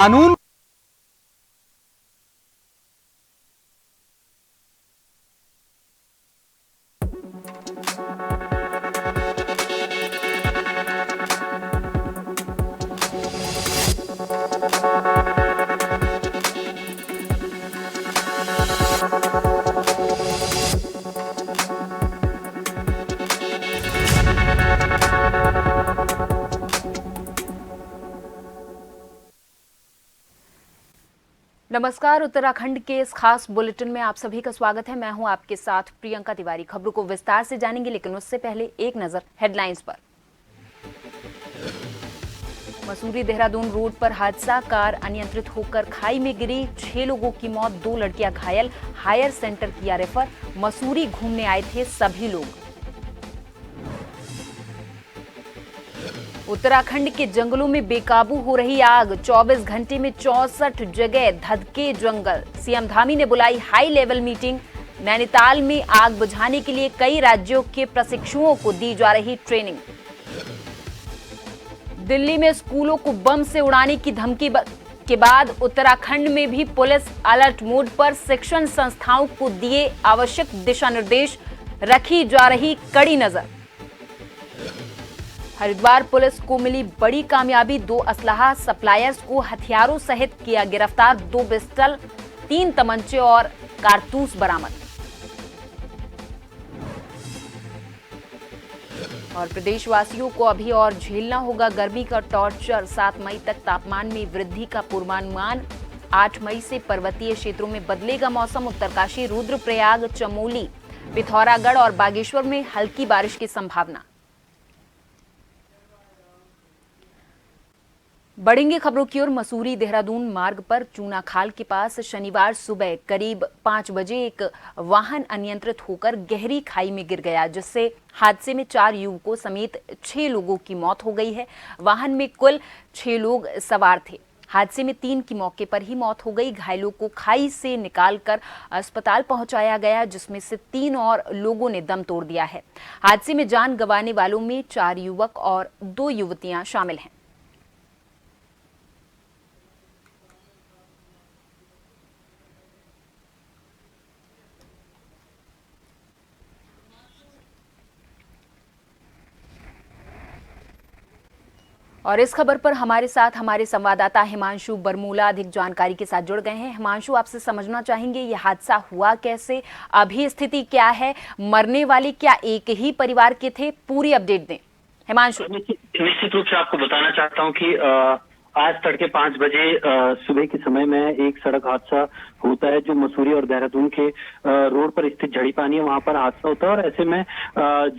कानून नमस्कार। उत्तराखंड के इस खास बुलेटिन में आप सभी का स्वागत है। मैं हूं आपके साथ प्रियंका तिवारी। खबरों को विस्तार से जानेंगे, लेकिन उससे पहले एक नजर हेडलाइंस पर। मसूरी देहरादून रोड पर हादसा, कार अनियंत्रित होकर खाई में गिरी, 6 लोगों की मौत, 2 लड़कियां घायल, हायर सेंटर किया रेफर। मसूरी घूमने आए थे सभी लोग। उत्तराखंड के जंगलों में बेकाबू हो रही आग, 24 घंटे में 64 जगह धधके जंगल। सीएम धामी ने बुलाई हाई लेवल मीटिंग। नैनीताल में आग बुझाने के लिए कई राज्यों के प्रशिक्षुओं को दी जा रही ट्रेनिंग। दिल्ली में स्कूलों को बम से उड़ाने की धमकी के बाद उत्तराखंड में भी पुलिस अलर्ट मोड पर। शिक्षण संस्थाओं को दिए आवश्यक दिशा निर्देश, रखी जा रही कड़ी नजर। हरिद्वार पुलिस को मिली बड़ी कामयाबी, 2 असलहा सप्लायर्स को हथियारों सहित किया गिरफ्तार, 2 पिस्टल, 3 तमंचे और कारतूस बरामद। और प्रदेशवासियों को अभी और झेलना होगा गर्मी का टॉर्चर। 7 मई तक तापमान में वृद्धि का पूर्वानुमान। 8 मई से पर्वतीय क्षेत्रों में बदलेगा मौसम। उत्तरकाशी, रुद्रप्रयाग, चमोली, पिथौरागढ़ और बागेश्वर में हल्की बारिश की संभावना। बढ़ेंगे खबरों की ओर। मसूरी देहरादून मार्ग पर चूनाखाल के पास शनिवार सुबह करीब 5 बजे एक वाहन अनियंत्रित होकर गहरी खाई में गिर गया, जिससे हादसे में 4 युवकों समेत 6 लोगों की मौत हो गई है। वाहन में कुल 6 लोग सवार थे। हादसे में 3 की मौके पर ही मौत हो गई। घायलों को खाई से निकालकर अस्पताल पहुंचाया गया, जिसमें से 3 और लोगों ने दम तोड़ दिया है। हादसे में जान गंवाने वालों में 4 युवक और 2 युवतियां शामिल हैं। और इस खबर पर हमारे साथ हमारे संवाददाता हिमांशु बरमूला अधिक जानकारी के साथ जुड़ गए हैं। हिमांशु, आपसे समझना चाहेंगे ये हादसा हुआ कैसे, अभी स्थिति क्या है, मरने वाले क्या एक ही परिवार के थे? पूरी अपडेट दें हिमांशु। निश्चित रूप से आपको बताना चाहता हूं कि आज तड़के 5 बजे सुबह के समय में एक सड़क हादसा होता है जो मसूरी और देहरादून के रोड पर स्थित झड़ी पानी है, वहां पर हादसा होता है। और ऐसे में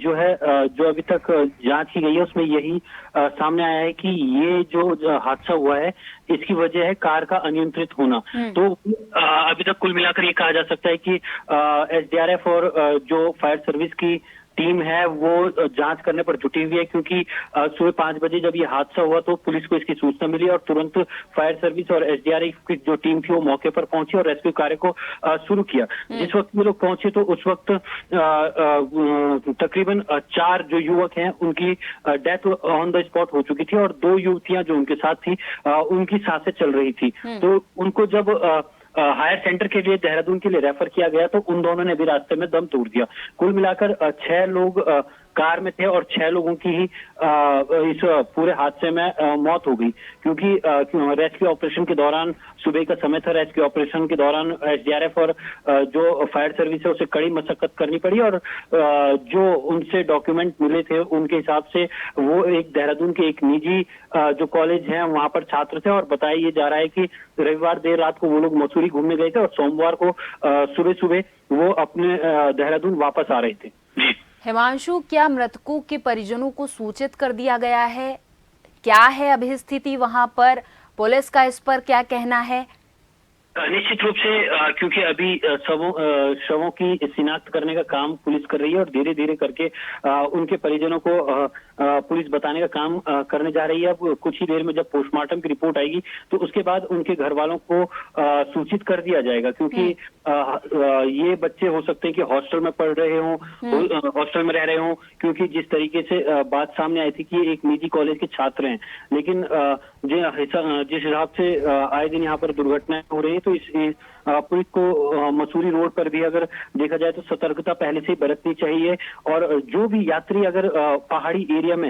जो है जो अभी तक जांच की गई है उसमें यही सामने आया है कि ये जो हादसा हुआ है इसकी वजह है कार का अनियंत्रित होना। तो अभी तक कुल मिलाकर ये कहा जा सकता है कि एसडीआरएफ और जो फायर सर्विस की टीम है वो जांच करने पर जुटी हुई है, क्योंकि सुबह 5 बजे जब ये हादसा हुआ तो पुलिस को इसकी सूचना मिली और तुरंत फायर सर्विस और एसडीआरएफ की जो टीम थी वो मौके पर पहुंची और रेस्क्यू कार्य को शुरू किया। जिस वक्त ये लोग पहुंचे तो उस वक्त तकरीबन 4 जो युवक हैं उनकी डेथ ऑन द स्पॉट हो चुकी थी और 2 युवतियां जो उनके साथ थी उनकी सांसें चल रही थी। तो उनको जब हायर सेंटर के लिए देहरादून के लिए रेफर किया गया तो उन दोनों ने भी रास्ते में दम तोड़ दिया। कुल मिलाकर 6 लोग कार में थे और 6 लोगों की ही इस पूरे हादसे में मौत हो गई, क्योंकि रेस्क्यू ऑपरेशन के दौरान सुबह का समय था। रेस्क्यू ऑपरेशन के दौरान एसडीआरएफ और जो फायर सर्विस है उसे कड़ी मशक्कत करनी पड़ी और जो उनसे डॉक्यूमेंट मिले थे उनके हिसाब से वो एक देहरादून के एक निजी जो कॉलेज है वहां पर छात्र थे और बताया ये जा रहा है कि रविवार देर रात को वो लोग मसूरी घूमने गए थे और सोमवार को सुबह सुबह वो अपने देहरादून वापस आ रहे थे। हिमांशु, क्या मृतकों के परिजनों को सूचित कर दिया गया है? क्या है अभी स्थिति वहां पर? पुलिस का इस पर क्या कहना है? निश्चित रूप से क्योंकि अभी शवों की शिनाख्त करने का काम पुलिस कर रही है और धीरे धीरे करके उनके परिजनों को पुलिस बताने का काम करने जा रही है। अब कुछ ही देर में जब पोस्टमार्टम की रिपोर्ट आएगी तो उसके बाद उनके घर वालों को सूचित कर दिया जाएगा, क्योंकि ये बच्चे हो सकते हैं कि हॉस्टल में पढ़ रहे हों, हॉस्टल में रह रहे हों, क्योंकि जिस तरीके से बात सामने आई थी कि ये एक निजी कॉलेज के छात्र हैं। लेकिन जिस हिसाब से आए दिन यहाँ पर दुर्घटनाएं हो रही है तो इस पुलिस को मसूरी रोड पर भी अगर देखा जाए तो सतर्कता पहले से ही बरतनी चाहिए। और जो भी यात्री अगर पहाड़ी एरिया में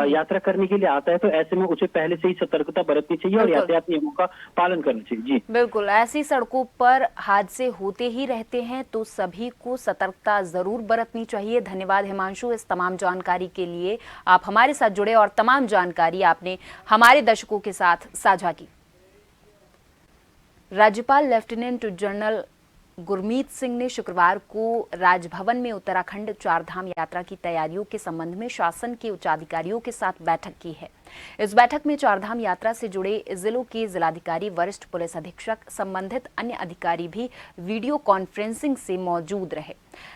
यात्रा करने के लिए आता है तो ऐसे में उसे पहले से ही सतर्कता बरतनी चाहिए और यातायात नियमों का पालन करना चाहिए। जी बिल्कुल, ऐसी सड़कों पर हादसे होते ही रहते हैं तो सभी को सतर्कता जरूर बरतनी चाहिए। धन्यवाद हिमांशु इस तमाम जानकारी के लिए। आप हमारे साथ जुड़े और तमाम जानकारी आपने हमारे दर्शकों के साथ साझा की। राज्यपाल लेफ्टिनेंट जनरल गुरमीत सिंह ने शुक्रवार को राजभवन में उत्तराखंड चारधाम यात्रा की तैयारियों के संबंध में शासन के उच्चाधिकारियों के साथ बैठक की है। इस बैठक में चारधाम यात्रा से जुड़े जिलों के जिलाधिकारी, वरिष्ठ पुलिस अधीक्षक, संबंधित अन्य अधिकारी भी वीडियो कॉन्फ्रेंसिंग से मौजूद रहे।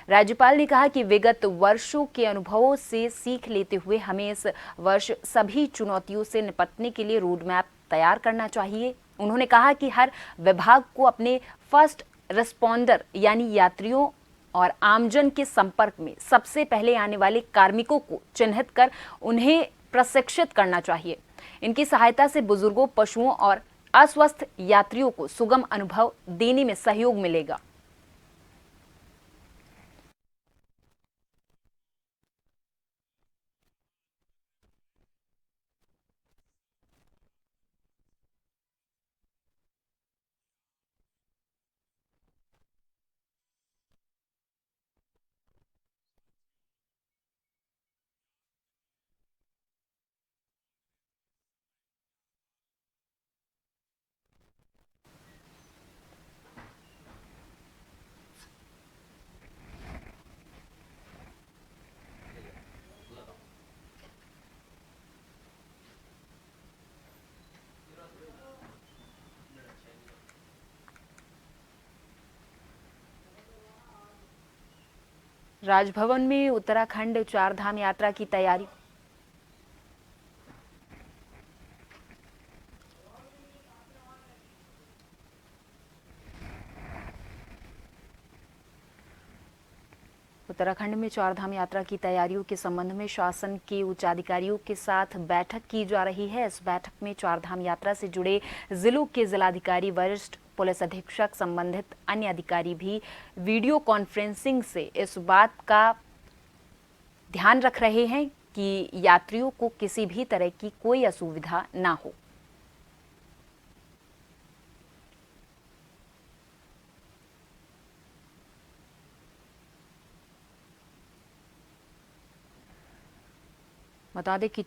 राज्यपाल ने कहा कि विगत वर्षों के अनुभवों से सीख लेते हुए हमें इस वर्ष सभी चुनौतियों से निपटने के लिए रोड मैप तैयार करना चाहिए। उन्होंने कहा कि हर विभाग को अपने फर्स्ट रिस्पॉन्डर यानी यात्रियों और आमजन के संपर्क में सबसे पहले आने वाले कार्मिकों को चिन्हित कर उन्हें प्रशिक्षित करना चाहिए। इनकी सहायता से बुजुर्गों, पशुओं और अस्वस्थ यात्रियों को सुगम अनुभव देने में सहयोग मिलेगा। राजभवन में उत्तराखंड चारधाम यात्रा की तैयारी। उत्तराखंड में चारधाम यात्रा की तैयारियों के संबंध में शासन के उच्चाधिकारियों के साथ बैठक की जा रही है। इस बैठक में चारधाम यात्रा से जुड़े जिलों के जिलाधिकारी, वरिष्ठ पुलिस अधीक्षक, संबंधित अन्य अधिकारी भी वीडियो कॉन्फ्रेंसिंग से इस बात का ध्यान रख रहे हैं कि यात्रियों को किसी भी तरह की कोई असुविधा ना हो। बता दें कि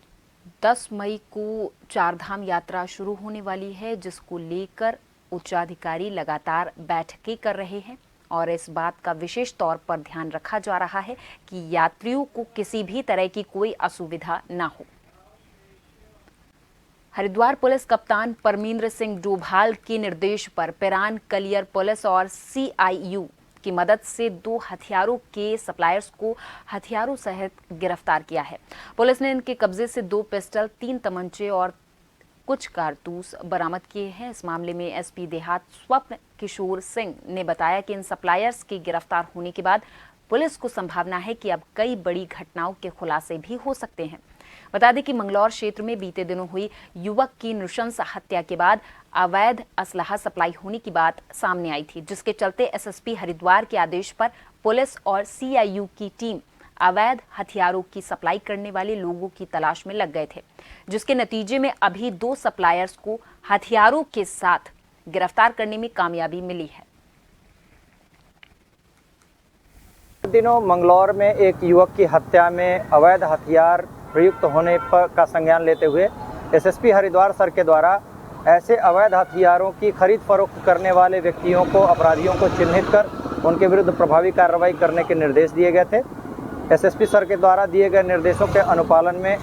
10 मई को चारधाम यात्रा शुरू होने वाली है, जिसको लेकर उच्चाधिकारी लगातार बैठकें कर रहे हैं और इस बात का विशेष तौर पर ध्यान रखा जा रहा है कि यात्रियों को किसी भी तरह की कोई असुविधा ना हो। हरिद्वार पुलिस कप्तान परमिंदर सिंह डोभाल के निर्देश पर पिरान कलियर पुलिस और CIU की मदद से 2 हथियारों के सप्लायर्स को हथियारों सहित गिरफ्तार किया है। पुलिस ने इनके कब्जे से 2 पिस्टल, 3 तमंचे और कुछ कारतूस बरामद किए हैं। इस मामले में SP देहात स्वप्न किशोर सिंह ने बताया कि इन सप्लायर्स के गिरफ्तार होने के बाद पुलिस को संभावना है कि अब कई बड़ी घटनाओं के खुलासे भी हो सकते हैं। बता दें कि मंगलौर क्षेत्र में बीते दिनों हुई युवक की नृशंस हत्या के बाद अवैध असलहा सप्लाई होने की बात सामने आई थी, जिसके चलते SSP हरिद्वार के आदेश पर पुलिस और CIU की टीम अवैध हथियारों की सप्लाई करने वाले लोगों की तलाश में लग गए थे, जिसके नतीजे में अभी 2 सप्लायर्स को हथियारों के साथ गिरफ्तार करने में कामयाबी मिली है। दिनों मंगलौर में एक युवक की हत्या में अवैध हथियार प्रयुक्त होने पर का संज्ञान लेते हुए SSP हरिद्वार सर के द्वारा ऐसे अवैध हथियारों की खरीद फरोख्त करने वाले व्यक्तियों को, अपराधियों को चिन्हित कर उनके विरुद्ध प्रभावी कार्रवाई करने के निर्देश दिए गए थे। SSP सर के द्वारा दिए गए निर्देशों के अनुपालन में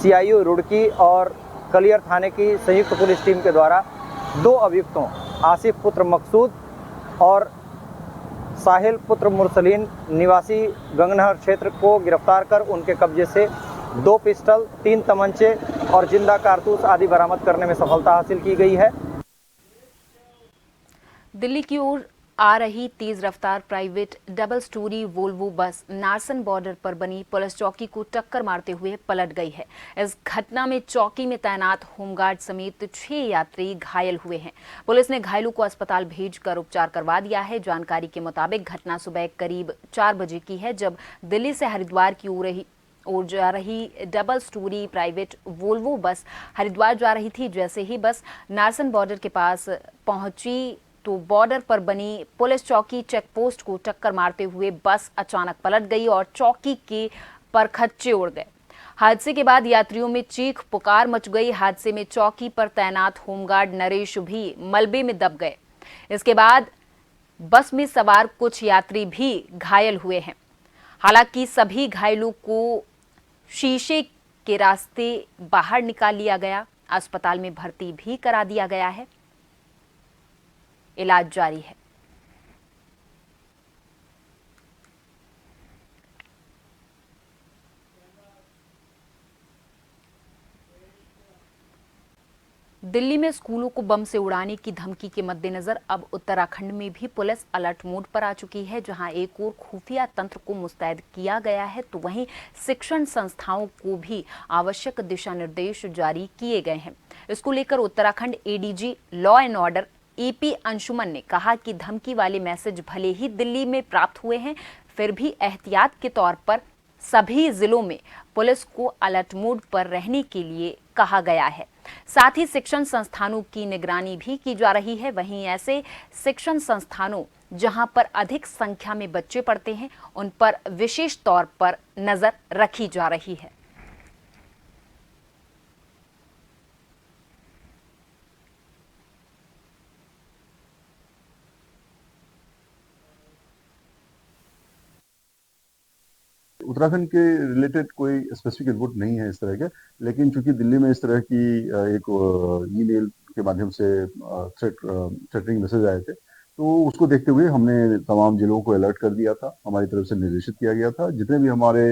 CIU रुड़की और कलियर थाने की संयुक्त पुलिस टीम के द्वारा 2 अभियुक्तों आसिफ पुत्र मकसूद और साहिल पुत्र मुरसलीन निवासी गंगनहर क्षेत्र को गिरफ्तार कर उनके कब्जे से 2 पिस्टल, 3 तमंचे और जिंदा कारतूस आदि बरामद करने में सफलता हासिल की गई है। दिल्ली की ओर आ रही तेज रफ्तार private double storey Volvo bus Narsan border पर बनी पुलिस चौकी को टक्कर मारते हुए पलट गई है। इस घटना में चौकी में तैनात होमगार्ड समेत 6 यात्री घायल हुए हैं। पुलिस ने घायलों को अस्पताल भेजकर उपचार करवा दिया है। जानकारी के मुताबिक घटना सुबह करीब 4 बजे की है, जब दिल्ली से हरिद्वार की ओर जा रही double storey private Volvo bus Haridwar जा रही थी। जैसे ही बस नारसन बॉर्डर के पास पहुंची तो बॉर्डर पर बनी पुलिस चौकी चेक पोस्ट को टक्कर मारते हुए बस अचानक पलट गई और चौकी के परखच्चे उड़ गए। हादसे के बाद यात्रियों में चीख पुकार मच गई। हादसे में चौकी पर तैनात होमगार्ड नरेश भी मलबे में दब गए। इसके बाद बस में सवार कुछ यात्री भी घायल हुए हैं। हालांकि सभी घायलों को शीशे के रास्ते बाहर निकाल लिया गया। अस्पताल में भर्ती भी करा दिया गया है। इलाज जारी है। दिल्ली में स्कूलों को बम से उड़ाने की धमकी के मद्देनजर अब उत्तराखंड में भी पुलिस अलर्ट मोड पर आ चुकी है। जहां एक ओर खुफिया तंत्र को मुस्तैद किया गया है तो वहीं शिक्षण संस्थाओं को भी आवश्यक दिशा निर्देश जारी किए गए हैं। इसको लेकर Uttarakhand ADG law and order AP Anshuman ने कहा कि धमकी वाले मैसेज भले ही दिल्ली में प्राप्त हुए हैं, फिर भी एहतियात के तौर पर सभी जिलों में पुलिस को अलर्ट मोड पर रहने के लिए कहा गया है। साथ ही शिक्षण संस्थानों की निगरानी भी की जा रही है। वहीं ऐसे शिक्षण संस्थानों जहां पर अधिक संख्या में बच्चे पढ़ते हैं, उन पर विशेष तौर पर नजर रखी जा रही है। उत्तराखंड के रिलेटेड कोई स्पेसिफिक रिपोर्ट नहीं है इस तरह के, लेकिन चूंकि दिल्ली में इस तरह की एक ईमेल के माध्यम से थ्रेटनिंग मैसेज आए थे, तो उसको देखते हुए हमने तमाम जिलों को अलर्ट कर दिया था। हमारी तरफ से निर्देशित किया गया था जितने भी हमारे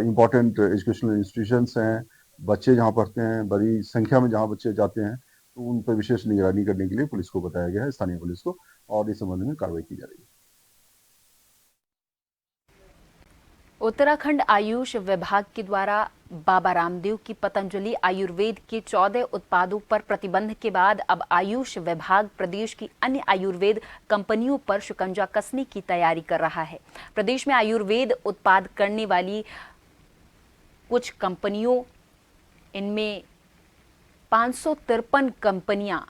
इम्पोर्टेंट एजुकेशनल इंस्टीट्यूशंस हैं, बच्चे जहाँ पढ़ते हैं, बड़ी संख्या में जहाँ बच्चे जाते हैं, तो उन पर विशेष निगरानी करने के लिए पुलिस को बताया गया है, स्थानीय पुलिस को, और इस संबंध में कार्रवाई की जा रही है। उत्तराखंड आयुष विभाग के द्वारा बाबा रामदेव की पतंजलि आयुर्वेद के 14 उत्पादों पर प्रतिबंध के बाद अब आयुष विभाग प्रदेश की अन्य आयुर्वेद कंपनियों पर शिकंजा कसने की तैयारी कर रहा है। प्रदेश में आयुर्वेद उत्पाद करने वाली कुछ कंपनियों, इनमें 553 कंपनियां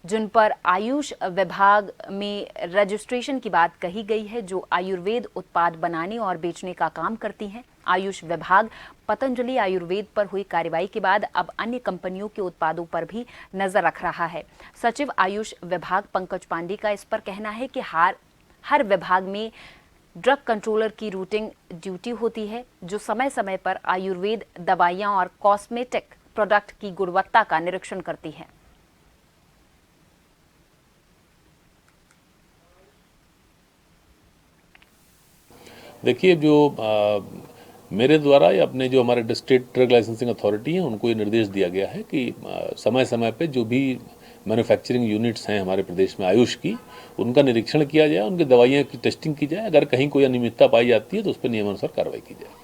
जिन पर आयुष विभाग में रजिस्ट्रेशन की बात कही गई है, जो आयुर्वेद उत्पाद बनाने और बेचने का काम करती हैं। आयुष विभाग पतंजलि आयुर्वेद पर हुई कार्रवाई के बाद अब अन्य कंपनियों के उत्पादों पर भी नजर रख रहा है। सचिव आयुष विभाग पंकज पांडे का इस पर कहना है कि हर विभाग में ड्रग कंट्रोलर की रूटिंग ड्यूटी होती है, जो समय समय पर आयुर्वेद दवाइयां और कॉस्मेटिक प्रोडक्ट की गुणवत्ता का निरीक्षण करती है। देखिए, जो मेरे द्वारा या अपने जो हमारे डिस्ट्रिक्ट ड्रग लाइसेंसिंग अथॉरिटी हैं, उनको ये निर्देश दिया गया है कि समय समय पे जो भी मैन्युफैक्चरिंग यूनिट्स हैं हमारे प्रदेश में आयुष की, उनका निरीक्षण किया जाए, उनकी दवाइयाँ की टेस्टिंग की जाए। अगर कहीं कोई अनियमितता पाई जाती है तो उस पर नियमानुसार कार्रवाई की जाए।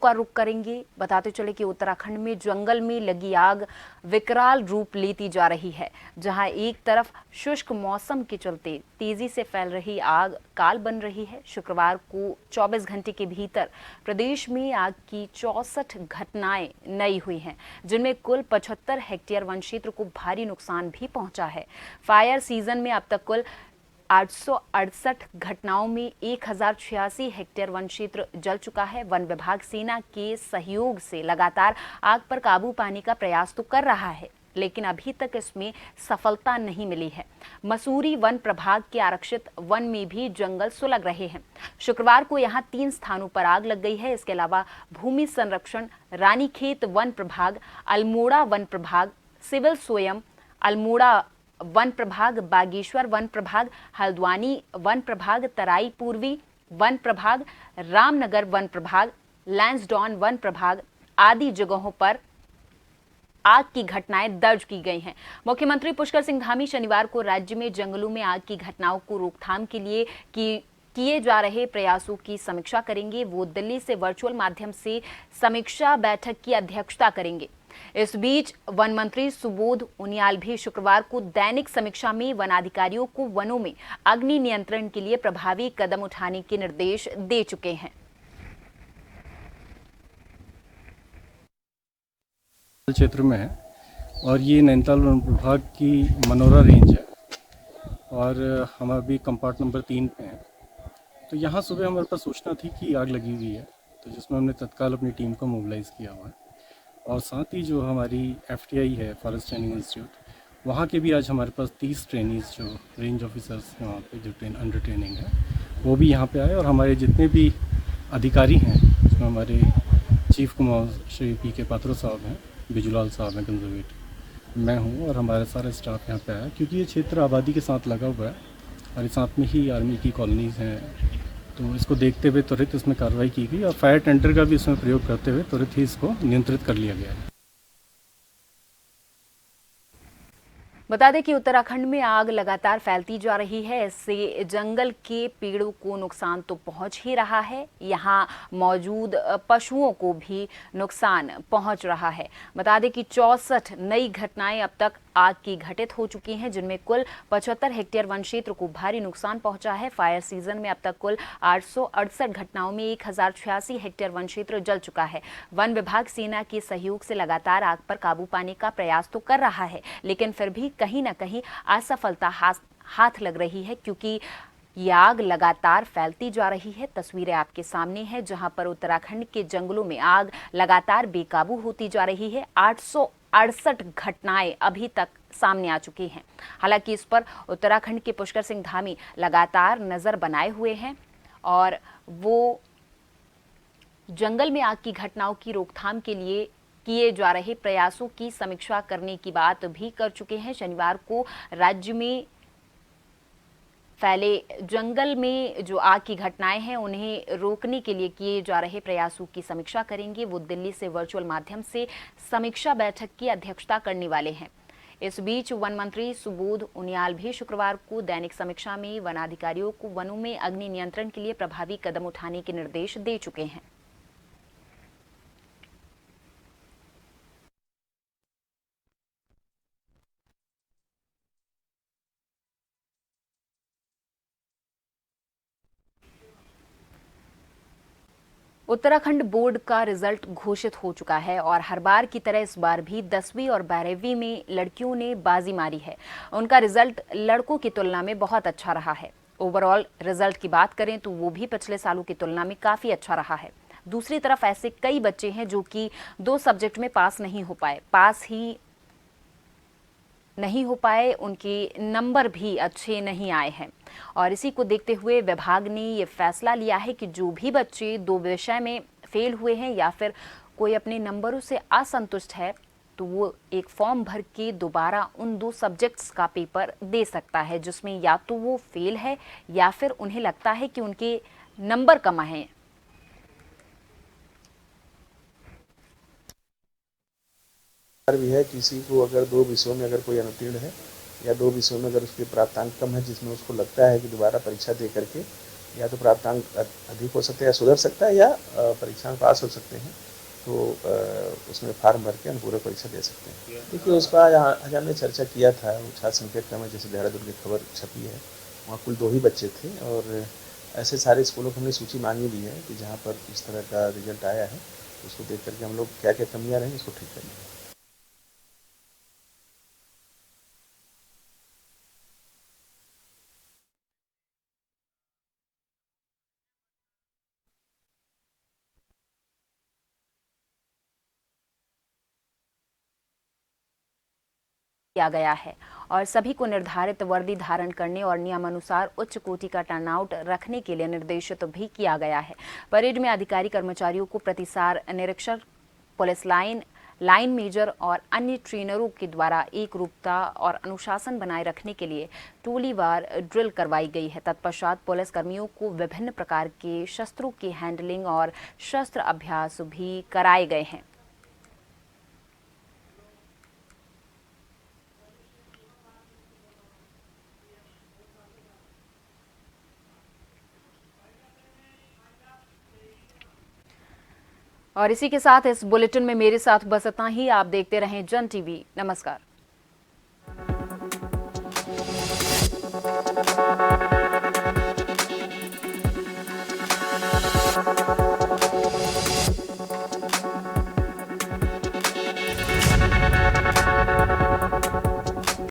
का रुख करेंगे। बताते चले कि उत्तराखंड में जंगल में लगी आग विकराल रूप लेती जा रही है, जहां एक तरफ शुष्क मौसम के चलते तेजी से फैल रही आग काल बन रही है। शुक्रवार को 24 घंटे के भीतर प्रदेश में आग की 64 घटनाएं नई हुई हैं, जिनमें कुल 75 हेक्टेयर वन क्षेत्र को भारी नुकसान भी पहुंचा है। फायर सीजन में अब तक कुल 868 घटनाओं में 1086 हेक्टेयर वन क्षेत्र जल चुका है। वन विभाग सेना के सहयोग से लगातार आग पर काबू पाने का प्रयास तो कर रहा है, लेकिन अभी तक इसमें सफलता नहीं मिली है। मसूरी वन प्रभाग के आरक्षित वन में भी जंगल सुलग रहे हैं। शुक्रवार को यहां 3 स्थानों पर आग लग गई है। इसके अलावा भूमि संरक्षण, रानीखेत वन प्रभाग, अल्मोड़ा वन प्रभाग, सिविल स्वयं, अल्मोड़ा वन प्रभाग, बागेश्वर वन प्रभाग, हल्द्वानी वन प्रभाग, तराई पूर्वी वन प्रभाग, रामनगर वन प्रभाग, लैंसडॉन वन प्रभाग आदि जगहों पर आग की घटनाएं दर्ज की गई हैं। मुख्यमंत्री पुष्कर सिंह धामी शनिवार को राज्य में जंगलों में आग की घटनाओं को रोकथाम के लिए किए जा रहे प्रयासों की समीक्षा करेंगे। वो दिल्ली से वर्चुअल माध्यम से समीक्षा बैठक की अध्यक्षता करेंगे। इस बीच वन मंत्री सुबोध उनियाल भी शुक्रवार को दैनिक समीक्षा में वनाधिकारियों को वनों में अग्नि नियंत्रण के लिए प्रभावी कदम उठाने के निर्देश दे चुके हैं। क्षेत्र में है और ये नैनीताल वन प्रभाग की मनोरा रेंज है और हम अभी कंपार्ट नंबर 3 पे हैं। तो यहाँ सुबह हमारे पास सूचना थी कि आग लगी हुई है, तो जिसमें हमने तत्काल अपनी टीम को मोबिलाइज़ किया हुआ है और साथ ही जो हमारी FTI है फॉरेस्ट ट्रेनिंग इंस्टीट्यूट, वहाँ के भी आज हमारे पास 30 ट्रेनीज जो रेंज ऑफिसर्स हैं वहाँ पे जो अंडर ट्रेनिंग है वो भी यहाँ पे आए और हमारे जितने भी अधिकारी हैं उसमें हमारे chief commander Shri PK Patro साहब हैं, बिजुलाल साहब हैं कंजर्वेटर, मैं हूँ और हमारा सारा स्टाफ यहाँ पे आया क्योंकि ये क्षेत्र आबादी के साथ लगा हुआ है और साथ में ही आर्मी की कॉलोनीज़ हैं। तो इसको देखते हुए त्वरित इसमें कार्रवाई की गई और फायर टेंडर का भी इसमें प्रयोग करते हुए त्वरित ही इसको नियंत्रित कर लिया गया है। बता दें कि उत्तराखंड में आग लगातार फैलती जा रही है। इससे जंगल के पेड़ों को नुकसान तो पहुंच ही रहा है, यहाँ मौजूद पशुओं को भी नुकसान पहुंच रहा है। बता दें कि 64 नई घटनाएं अब तक आग की घटित हो चुकी हैं, जिनमें कुल 75 हेक्टेयर वन क्षेत्र को भारी नुकसान पहुंचा है। फायर सीजन में अब तक कुल 868 घटनाओं में 1086 हेक्टेयर वन क्षेत्र जल चुका है। वन विभाग सेना के सहयोग से लगातार आग पर काबू पाने का प्रयास तो कर रहा है, लेकिन फिर भी कहीं न कहीं असफलता हाथ लग रही है, क्योंकि ये आग लगातार फैलती जा रही है। तस्वीरें आपके सामने हैं, जहां पर उत्तराखंड के जंगलों में आग लगातार बेकाबू होती जा रही है। 868 घटनाएं अभी तक सामने आ चुकी हैं। हालांकि इस पर उत्तराखंड के पुष्कर सिंह धामी लगातार नजर बनाए हुए हैं और वो जंगल में आग की घटनाओं की रोकथाम के लिए किए जा रहे प्रयासों की समीक्षा करने की बात भी कर चुके हैं। शनिवार को राज्य में फैले जंगल में जो आग की घटनाएं हैं उन्हें रोकने के लिए किए जा रहे प्रयासों की समीक्षा करेंगे। वो दिल्ली से वर्चुअल माध्यम से समीक्षा बैठक की अध्यक्षता करने वाले हैं। इस बीच वन मंत्री सुबोध उनियाल भी शुक्रवार को दैनिक समीक्षा में वनाधिकारियों को वनों में अग्नि नियंत्रण के लिए प्रभावी कदम उठाने के निर्देश दे चुके हैं। उत्तराखंड बोर्ड का रिजल्ट घोषित हो चुका है और हर बार की तरह इस बार भी 10वीं और 12वीं में लड़कियों ने बाजी मारी है। उनका रिजल्ट लड़कों की तुलना में बहुत अच्छा रहा है। ओवरऑल रिजल्ट की बात करें तो वो भी पिछले सालों की तुलना में काफ़ी अच्छा रहा है। दूसरी तरफ ऐसे कई बच्चे हैं जो कि 2 सब्जेक्ट में पास नहीं हो पाए, उनके नंबर भी अच्छे नहीं आए हैं और इसी को देखते हुए विभाग ने ये फैसला लिया है कि जो भी बच्चे 2 विषय में फेल हुए हैं या फिर कोई अपने नंबरों से असंतुष्ट है तो वो एक फॉर्म भर के दोबारा उन 2 सब्जेक्ट्स का पेपर दे सकता है, जिसमें या तो वो फेल है या फिर उन्हें लगता है कि उनके नंबर कम आए हैं। भी है किसी को अगर 2 विषयों में अगर कोई अनुत्तीर्ण है या 2 विषयों में अगर उसके प्राप्तांक कम है, जिसमें उसको लगता है कि दोबारा परीक्षा दे करके या तो प्राप्तांक अधिक हो सकते हैं या सुधर सकता है या परीक्षा में पास हो सकते हैं, तो उसमें फार्म भर के हम पूरे परीक्षा दे सकते हैं। देखिए उसका यहाँ हमने चर्चा किया था, छात्र संकेत क्रम में जैसे देहरादून की खबर छपी है, वहाँ कुल 2 ही बच्चे थे और ऐसे सारे स्कूलों को हमने सूची मांगी ली है कि जहाँ पर इस तरह का रिजल्ट आया है उसको देख करके हम लोग क्या क्या कमियाँ रहेंगी उसको ठीक करेंगे। किया गया है और सभी को निर्धारित वर्दी धारण करने और नियमानुसार उच्च कोटि का टर्नआउट रखने के लिए निर्देशित भी किया गया है। परेड में अधिकारी कर्मचारियों को प्रतिसार निरीक्षक, पुलिस लाइन लाइन मेजर और अन्य ट्रेनरों के द्वारा एक रूपता और अनुशासन बनाए रखने के लिए टोलीवार ड्रिल करवाई गई है। तत्पश्चात पुलिस कर्मियों को विभिन्न प्रकार के शस्त्रों की हैंडलिंग और शस्त्र अभ्यास भी कराए गए हैं। और इसी के साथ इस बुलेटिन में मेरे साथ बस इतना ही। आप देखते रहें जन टीवी। नमस्कार।